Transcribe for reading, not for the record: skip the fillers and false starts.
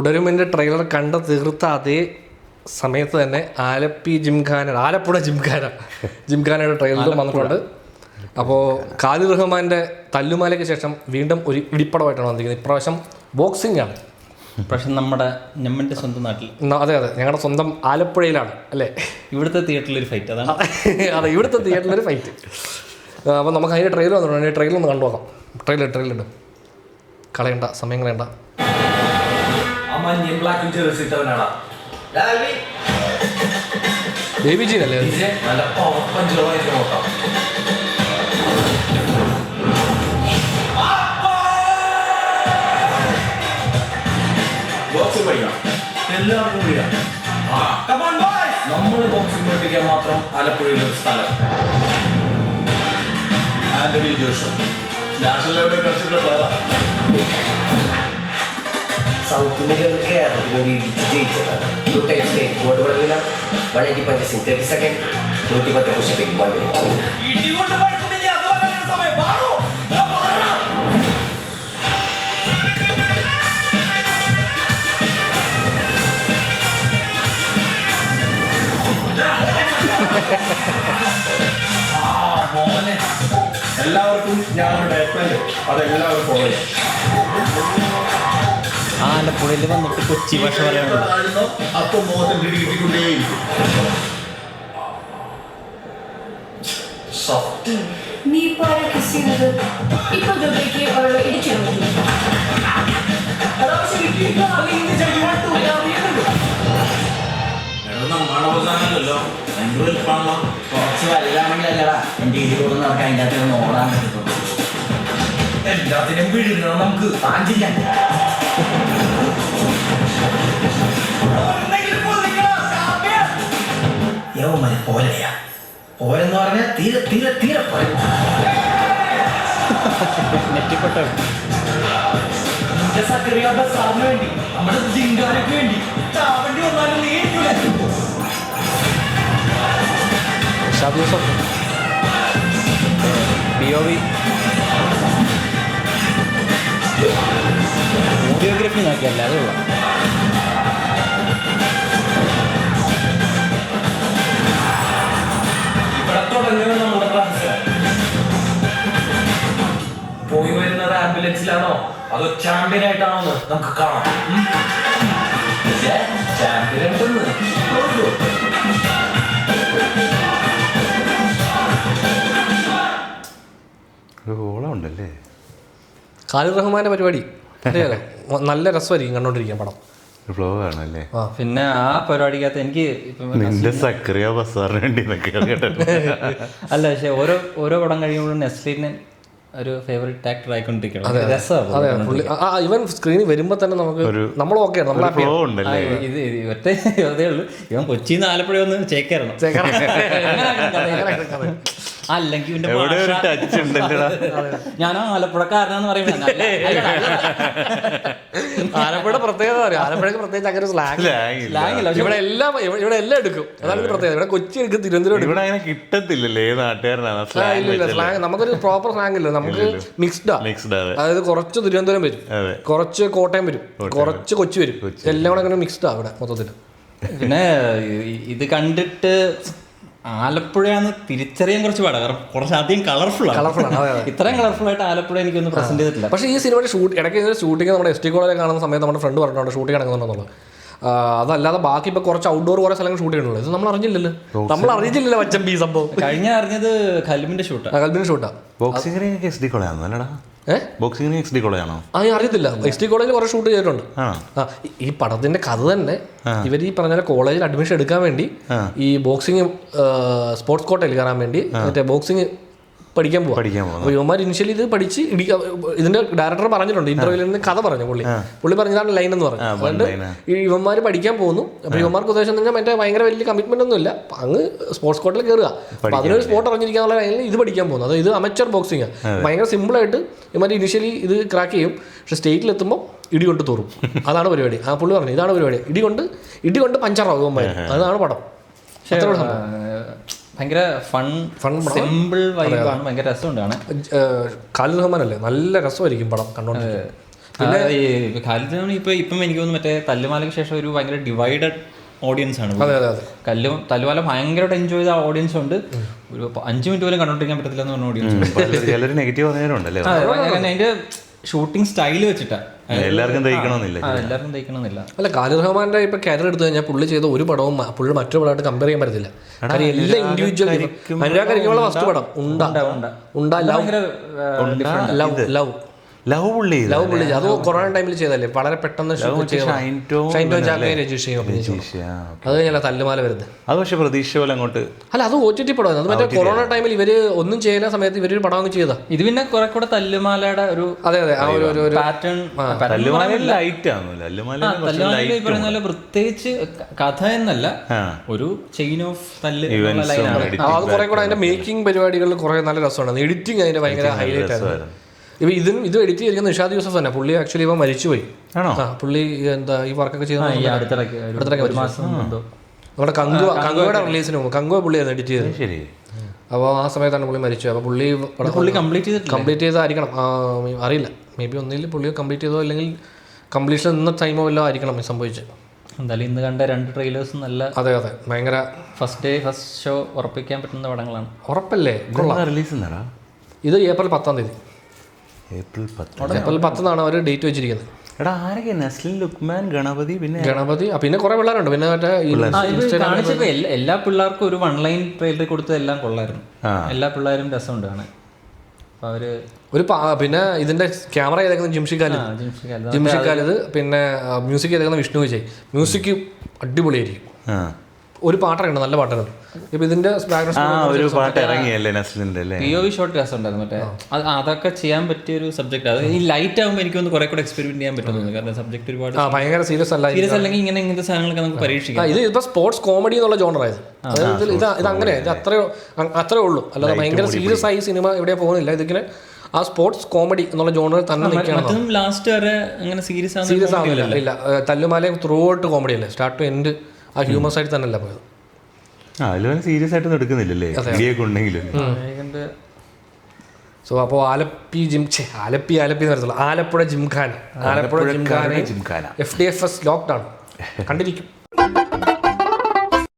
തുടരുമെൻ്റെ trailer കണ്ട തീർത്ത അതേ സമയത്ത് തന്നെ ആലപ്പുഴ ജിംഖാനയുടെ ട്രെയിലറും വന്നിട്ടുണ്ട്. അപ്പോൾ ഖാലിദ് റഹ്മാൻ്റെ തല്ലുമാലയ്ക്ക് ശേഷം വീണ്ടും ഒരു ഇടിപ്പടമായിട്ടാണ് വന്നിരിക്കുന്നത്. ഇപ്രാവശ്യം ബോക്സിംഗ് ആണ്. ഇപ്രാവശ്യം നമ്മുടെ സ്വന്തം നാട്ടിൽ. അതെ, ഞങ്ങളുടെ സ്വന്തം ആലപ്പുഴയിലാണ് അല്ലേ ഇവിടുത്തെ തിയേറ്ററിലൊരു ഫൈറ്റ്. അതാണ് അതെ, ഇവിടുത്തെ തിയേറ്ററിലൊരു ഫൈറ്റ്. അപ്പോൾ നമുക്ക് അതിൻ്റെ ട്രെയിലർ വന്നിട്ടുണ്ട്. അതിൻ്റെ ട്രെയിലർ ഒന്ന് കണ്ടു നോക്കാം. ട്രെയിലർ കളയണ്ട, സമയം കളയണ്ട. ബേബി ജീനല്ലേ? നമ്മൾ ബോക്സിംഗ് പഠിപ്പിക്കാൻ മാത്രം ആലപ്പുഴയിലൊരു സ്ഥലം. ആന്റണി ജോഷഫ് നാഷണൽ ലെവലിൽ കളിച്ചിട്ടുള്ള സൗത്ത് ഇന്ത്യയിൽ കേരളത്തിന് വേണ്ടി ജയിച്ചതാണ്. 2 times state board വിളവില 185 in 30 seconds, 110 push-up in 1 minute. എല്ലാവർക്കും ഞാനൊരു ഡയറ്റ് അതെല്ലാവരും ഫോളോ ചെയ്യും. ആലപ്പുഴയിൽ വന്നിട്ട് കൊച്ചി ഭാഷ പറയാനുള്ളൂ. അപ്പോൾ മോഹൻ കിട്ടിക്കൊണ്ടേയിരിക്കും. നീ ഇപ്പോൾ ആരാ കിസ് ചെയ്യുന്നത്? ഇപ്പോൾ ദുബൈക്ക് അവൾ ഇടിച്ചു നമ്മളവസാനമല്ലോ കുറച്ച് വലുതാണെങ്കിലല്ലടാ എൻ്റെ ഇതിലൂടെ നമുക്ക് അതിൻ്റെ അകത്ത് ഓടാൻ പറ്റും. എല്ലാത്തിനും വീഴുന്ന നമുക്ക് താഞ്ചില്ല. യവന്മാര് പോലെയാ. പോലെന്ന് പറഞ്ഞാൽ തീരെ തീരെ തീരെ പോലെ. നെറ്റിപ്പെട്ടു സാറിന് വേണ്ടി നമ്മുടെ ജിങ്കാനക്ക് വേണ്ടി ചാവണ്ടി വന്നാലും നീക്കില്ല. ഓഡിയോഗ്രാഫി നോക്കിയല്ല അതേ ഉള്ളൂ. ഇവിടെ തുടങ്ങുന്നത് നമ്മുടെ ക്ലാസ്. പോയി വരുന്നത് ആംബുലൻസിലാണോ അതോ ചാമ്പ്യൻ ആയിട്ടാണോ നമുക്ക് കാണാം. ചാമ്പ്യൻ ഉണ്ടല്ലേ ഖാലിദ് റഹ്മാൻ്റെ പരിപാടി അറിയാലോ. നല്ല രസമായിരിക്കും കണ്ടോണ്ടിരിക്കാൻ പടം. ഫ്ലോ ആണല്ലേ. പിന്നെ ആ പരിപാടിക്കകത്ത് എനിക്ക് നിന്റെ സക്രിയ ബസാറിന് വേണ്ടി അല്ല, പക്ഷെ ഓരോ പടം കഴിയുമ്പോഴും നെസ്ലിനെ ഒരു ഫേവറേറ്റ് ആക്ടർ ആയിക്കൊണ്ടിരിക്കണം. അതെ, ഇവൻ സ്ക്രീനിൽ വരുമ്പോ തന്നെ നമുക്ക് നമ്മൾ ഓക്കെയാണ്. ഇത് ഒറ്റ വെറുതെ ഉള്ളൂ. ഇവൻ കൊച്ചിന്ന് ആലപ്പുഴ ഒന്ന് ചേക്കാരണം. അല്ലെങ്കിൽ ഞാൻ ആലപ്പുഴക്കാരനാന്ന് പറയുമ്പോൾ ആലപ്പുഴ പ്രത്യേകത പറയാം. ആലപ്പുഴക്ക് പ്രത്യേകിച്ച് അങ്ങനെ സ്ലാങ് ഇല്ല. ഇവിടെ എല്ലാം എടുക്കും. അതാണ് പ്രത്യേകത. ഇവിടെ കൊച്ചി എടുക്കും, തിരുവനന്തപുരം ഇവിടെ അങ്ങനെ കിട്ടത്തില്ലല്ലേ നാട്ടുകാരനാണ്. സ്ലാങ് നമുക്കൊരു പ്രോപ്പർ സ്ലാങ് ഇല്ല. നമുക്ക് മിക്സ്ഡാ. അതായത് കുറച്ച് തിരുവനന്തപുരം വരും, കുറച്ച് കോട്ടയം വരും, കുറച്ച് കൊച്ചി വരും. എല്ലാം കൂടെ അങ്ങനെ മിക്സ്ഡാ ഇവിടെ മൊത്തത്തിൽ. പിന്നെ ഇത് കണ്ടിട്ട് ആലപ്പുഴയാന്ന് തിരിച്ചറിയാൻ കുറച്ച് പാടാ. കാരണം കുറച്ചധികം കളർഫുള്ളാണ്. ഇത്രയും കളർഫുൾ ആയിട്ട് ആലപ്പുഴ എനിക്കൊന്ന് പ്രസന്റ് ചെയ്തിട്ടില്ല. പക്ഷേ ഈ സിനിമയുടെ ഇടയ്ക്ക് ഷൂട്ടിംഗ് നമ്മുടെ ST കോളേജിൽ കാണുന്ന സമയത്ത് നമ്മുടെ ഫ്രണ്ട് പറഞ്ഞിട്ടുണ്ട് ഷൂട്ടിംഗ് നടക്കുന്നുണ്ടെന്നുള്ളത്. അതല്ലാതെ ബാക്കി ഇപ്പൊ കുറച്ച് ഔട്ട്ഡോർ കുറെ സ്ഥലങ്ങൾ ഷൂട്ട് ചെയ്യണല്ലോ. ഇത് നമ്മൾ അറിഞ്ഞില്ലല്ലോ വച്ചം ഈ സംഭവം. കഴിഞ്ഞ അറിഞ്ഞത് ഖൽബിന്റെ ഷൂട്ടാ. ബോക്സിംഗിന് SD കോളേജാണോ അല്ലടാ? ബോക്സിംഗിന് SD കോളേജാണോ? അറിയത്തില്ല. ST കോളേജിൽ കുറെ ഷൂട്ട് ചെയ്തിട്ടുണ്ട്. ഈ പടത്തിന്റെ കഥ തന്നെ ഇവർ ഈ പറഞ്ഞ കോളേജിൽ അഡ്മിഷൻ എടുക്കാൻ വേണ്ടി ഈ ബോക്സിംഗ് സ്പോർട്സ് കോട്ടയിൽ കയറാൻ വേണ്ടി മറ്റേ ബോക്സിംഗ് പഠിക്കാൻ പോവാം. അപ്പോൾ ഇവന്മാർ ഇനിഷ്യലി ഇത് പഠിച്ച് ഇതിന്റെ ഡയറക്ടർ പറഞ്ഞിട്ടുണ്ട് ഇന്റർവ്യൂവിൽ നിന്ന് കഥ പറഞ്ഞു. പുള്ളി പറഞ്ഞതാണ് ലൈൻ എന്ന് പറഞ്ഞു. അതുകൊണ്ട് ഈ ഇവന്മാർ പഠിക്കാൻ പോകുന്നു. അപ്പോൾ ഇവന്മാർക്ക് ഉദ്ദേശം തന്നെ മറ്റേ ഭയങ്കര വലിയ കമ്മിറ്റ്മെന്റ് ഒന്നും ഇല്ല. അങ്ങ് സ്പോർട്സ് കോർട്ടിൽ കയറുക. അപ്പോൾ അതിനൊരു സ്പോർട്ട് അറിഞ്ഞിരിക്കാനുള്ള ലൈനിൽ ഇത് പഠിക്കാൻ പോകുന്നു. അത് ഇത് അമച്ചർ ബോക്സിംഗ് ഭയങ്കര സിമ്പിളായിട്ട് ഇവന്മാർ ഇനിഷ്യലി ഇത് ക്രാക്ക് ചെയ്യും. പക്ഷെ സ്റ്റേറ്റിലെത്തുമ്പോൾ ഇടി കൊണ്ട് തോറും. അതാണ് പരിപാടി. പുള്ളി പറഞ്ഞു ഇതാണ് പരിപാടി. ഇടി കൊണ്ട് പഞ്ചറാവും ഇവന്മാർ. അതാണ് പടം. ഭയങ്കര ഫൺ സിമ്പിൾ വൈബാണ്. ഭയങ്കര രസമുണ്ടാണ്. ഖാലിദ് റഹ്മാൻ അല്ലേ, നല്ല രസമായിരിക്കും പടം കണ്ടോണ്ടിരിക്കാൻ. ഈ ഖാലിദ് ഇപ്പം എനിക്ക് തോന്നുന്നു മറ്റേ തല്ലുമാലയ്ക്ക് ശേഷം ഒരു ഭയങ്കര ഡിവൈഡഡ് ഓഡിയൻസ് ആണ്. തല്ലുമാല ഭയങ്കരമായിട്ട് എൻജോയ് ചെയ്ത ഓഡിയൻസ് ഉണ്ട്, ഒരു 5 മിനിറ്റ് പോലും കണ്ടോണ്ടിരിക്കാൻ പറ്റത്തില്ല എന്ന് പറഞ്ഞ ഓഡിയൻസ്. നെഗറ്റീവ് പറഞ്ഞവരുണ്ടല്ലേ. അതിന്റെ ഷൂട്ടിംഗ് സ്റ്റൈല് വെച്ചിട്ടാ എല്ലാവർക്കും തയ്ക്കണമെന്നില്ല. അല്ല, ഖാലിദ് റഹ്മാന്റെ ഇപ്പൊ കരിയർ എടുത്തു കഴിഞ്ഞാൽ പുള്ളി ചെയ്ത ഒരു പടവും പുള്ളി മറ്റൊരു പടമായിട്ട് കമ്പയർ ചെയ്യാൻ പറ്റത്തില്ല. കാര്യം എല്ലാം ഇൻഡിവിജ്വൽ. അനുരാഗിക്കുള്ള ഫസ്റ്റ് പടം ലവ് പുള്ളി അത് കൊറോണ ടൈമിൽ ചെയ്തല്ലേ, വളരെ പെട്ടെന്ന് അത് കഴിഞ്ഞാൽ തല്ലുമാല വരുന്നത്. അത് പക്ഷെ പ്രതീക്ഷ പോലെ അങ്ങോട്ട് അല്ല, അത് OTT പടം. അത് മറ്റേ കൊറോണ ടൈമിൽ ഇവര് ഒന്നും ചെയ്യുന്ന സമയത്ത് ഇവരൊരു പടം അങ്ങ് ചെയ്താ. ഇത് പിന്നെ കുറെ കൂടെ തല്ലുമാലയുടെ ഒരു ആ ഒരു പാറ്റേൺ. തല്ലുമാല പ്രത്യേകിച്ച് കഥ എന്നല്ല, ഒരു ചെയിൻ ഓഫ് തല്ല്. അത് കുറെ കൂടെ അതിന്റെ മേക്കിംഗ് പരിപാടികളിൽ കുറെ നല്ല രസമാണ്. എഡിറ്റിംഗ് അതിന്റെ ഭയങ്കര ഹൈലൈറ്റ് ആയിരുന്നു. ഇപ്പം ഇത് എഡിറ്റ് ചെയ്തിരിക്കുന്ന നിഷാദ് യൂസഫ് തന്നെ. പുള്ളി ആക്ച്വലി ഇപ്പം മരിച്ചുപോയി. പുള്ളി എന്താ ഈ വർക്കൊക്കെ ചെയ്ത നമ്മുടെ കങ്കുവയുടെ റിലീസിന് മുമ്പ് കങ്കുവ പുള്ളിയായിരുന്നു എഡിറ്റ് ചെയ്തത്. അപ്പോൾ ആ സമയത്താണ് പുള്ളി മരിച്ചത്. അപ്പോൾ പുള്ളി കംപ്ലീറ്റ് ചെയ്തായിരിക്കണം, അറിയില്ല. മേ ബി ഒന്നിൽ പുള്ളി കംപ്ലീറ്റ് ചെയ്തോ അല്ലെങ്കിൽ കംപ്ലീഷൻ നിന്ന ടൈമോ വല്ലതും ആയിരിക്കണം സംഭവിച്ചത്. എന്തായാലും ഇന്ന് കണ്ട 2 ട്രെയിലേഴ്സും നല്ല അതെ ഭയങ്കര ഫസ്റ്റ് ഷോ ഉറപ്പിക്കാൻ പറ്റുന്ന പടങ്ങളാണ്. ഉറപ്പല്ലേ? റിലീസ് ഇത് ഏപ്രിൽ 10-ാം തീയതി. ഏപ്രിൽ 10 അവർ ഡേറ്റ് വെച്ചിരിക്കുന്നത്. എടാ ആരൊക്കെ? നസ്ലിൻ, ലുക്മാൻ, ഗണപതി, പിന്നെ കുറെ പിള്ളേരുണ്ട്. പിന്നെ കാണിച്ചപ്പോ എല്ലാ പിള്ളേർക്കും ഒരു 1 ലൈൻ ട്രെയിലർ കൊടുത്തത് എല്ലാം കൊള്ളായിരുന്നു. എല്ലാ പിള്ളേരും രസമുണ്ട് കാണാൻ. അവര് പിന്നെ ഇതിന്റെ ക്യാമറ ചെയ്തേക്കുന്നത് ജിംഷി ഖാലിദ്, പിന്നെ മ്യൂസിക് ചെയ്തേക്കുന്ന വിഷ്ണു വിജയ്. മ്യൂസിക് അടിപൊളിയായിരിക്കും. ഒരു പാട്ടുണ്ട്, നല്ല പാട്ടുണ്ട്. ഇപ്പൊ ഇതിന്റെ POV ഷോട്ട് രസമുണ്ടായിരുന്നു. മറ്റേ അതൊക്കെ ചെയ്യാൻ പറ്റിയ ഒരു സബ്ജക്ട്. അത് ഈ ലൈറ്റ് ആകുമ്പോൾ എനിക്ക് കുറെ കൂടെ എക്സ്പെരിമെന്റ് ചെയ്യാൻ പറ്റുന്നു. കാരണം സബ്ജക്ട് ഒരുപാട് ഭയങ്കര സീരിയസ് അല്ലെങ്കിൽ ഇങ്ങനത്തെ സാധനങ്ങളൊക്കെ നമുക്ക് പരീക്ഷിക്കാം. ഇത് ഇപ്പൊ സ്പോർട്സ് കോമഡി എന്നുള്ള ജോണറായത്. ഇത് അങ്ങനെ ഇത് അത്രേ ഉള്ളൂ. അല്ലാതെ ഭയങ്കര സീരിയസ് ആയി സിനിമ എവിടെ പോകുന്നില്ല. ഇതിങ്ങനെ ആ സ്പോർട്സ് കോമഡി എന്നുള്ള ജോണറിൽ തന്നെ നിൽക്കണം. ലാസ്റ്റ് വരെ അങ്ങനെ സീരിയസ് ആവുന്നില്ല. ഇല്ല, തല്ലുമാല ത്രൂ ഔട്ട് കോമഡി അല്ലേ, സ്റ്റാർട്ട് ടു എൻഡ് ആ ഹ്യൂമർ സൈഡ് തന്നെയല്ല പോയത്. സീരിയസ് ആയിട്ടൊന്നും എടുക്കുന്നില്ലല്ലേ ഉണ്ടെങ്കിലും. സോ അപ്പോൾ ആലപ്പി എന്ന് പറയത്തുള്ളൂ. ആലപ്പുഴ ജിംഖാന FDFS ലോക്ക്ഡൗൺ കണ്ടിരിക്കും.